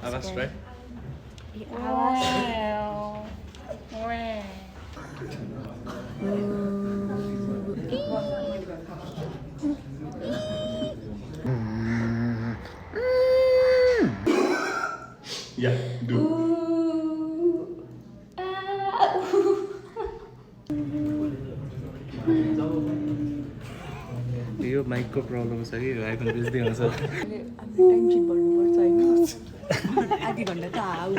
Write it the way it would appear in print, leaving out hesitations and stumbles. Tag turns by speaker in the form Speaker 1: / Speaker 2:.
Speaker 1: आवाज try yeah do यो माइकको problem छ कि आइफोन बेच्दै आउँछ
Speaker 2: टाइम सिट भन्नुपर्छ होइन आधी घन्टा त आऊ